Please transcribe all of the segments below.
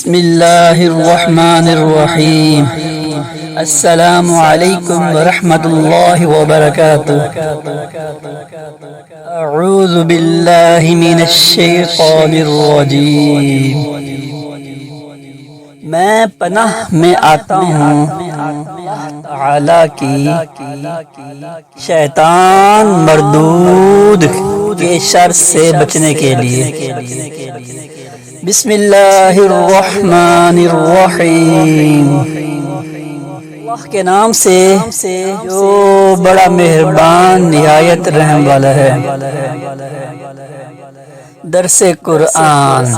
بسم اللہ الرحمن الرحیم السلام علیکم ورحمۃ اللہ وبرکاتہ۔ اعوذ باللہ من الشیطان الرجیم۔ میں پناہ میں آتا ہوں اللہ تعالی کی شیطان مردود کے شر سے بچنے کے لیے۔ بسم اللہ الرحمن الرحیم۔ اللہ کے نام سے جو بڑا مہربان نہایت رحم والا ہے۔ درس قرآن۔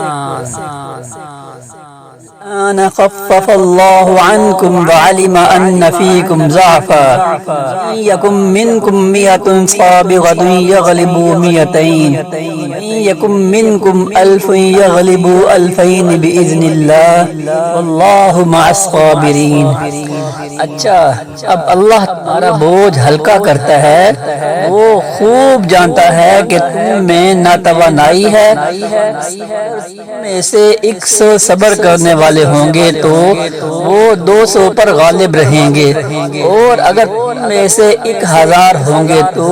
الآن خفف الله عنكم وعلم أن فيكم ضعفا إن يكن منكم 100 صابرة يغلبوا 200 وإن يكن منكم 1000 يغلبوا 2000 بإذن الله والله مع الصابرين۔ اچھا، اب اللہ تمہارا بوجھ ہلکا کرتا ہے، وہ خوب جانتا ہے کہ تم میں ناتوانائی ہے، میں سے 100 صبر کرنے والے ہوں گے تو وہ 200 پر غالب رہیں گے، اور اگر تم میں سے 1000 ہوں گے تو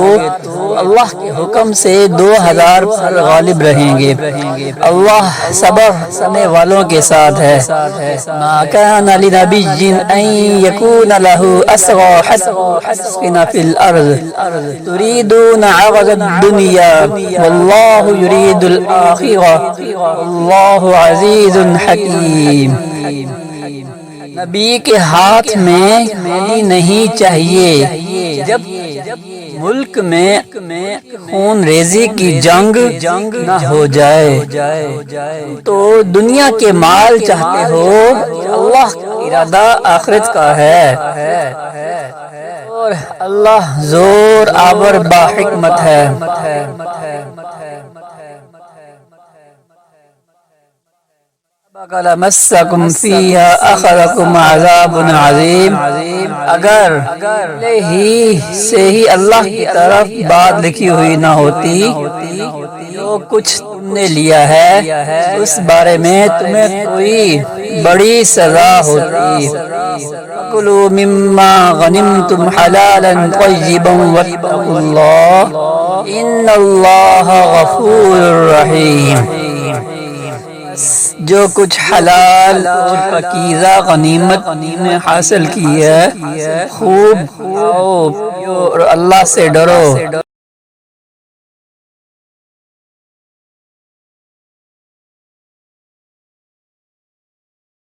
اللہ کے حکم سے 2000 پر غالب رہیں گے۔ اللہ صبر کرنے والوں کے ساتھ ہے۔ ما كان لنبي أن يكون له أسرى حتى يسخن في الأرض تريدون عرض الدنيا والله يريد الآخرة والله عزيز حكيم۔ نبی کے ہاتھ میں گولی نہیں چاہیے جب ملک میں خون ریزی کی جنگ نہ ہو جائے، تو دنیا کے مال چاہتے ہو، اللہ کا ارادہ آخرت کا ہے، اور اللہ زور آور با حکمت ہے۔ لَمَسَّكُمْ فِيهَا أَخَذَكُمْ عَذَابٌ عَظِيمٌ۔ اگر پہلے ہی سے ہی اللہ کی طرف بات لکھی ہوئی نہ ہوتی، جو کچھ تم نے لیا ہے اس بارے میں تمہیں کوئی بڑی سزا ہوتی۔ وَكُلُوا مِمَّا غَنِمْتُمْ حَلَالًا طَيِّبًا وَاتَّقُوا اللَّهَ إِنَّ اللَّهَ غَفُورٌ رَحِيمٌ۔ جو کچھ حلال اور پاکیزہ غنیمت نے حاصل کی ہے، خوب کھاؤ پیو اور اللہ سے ڈرو۔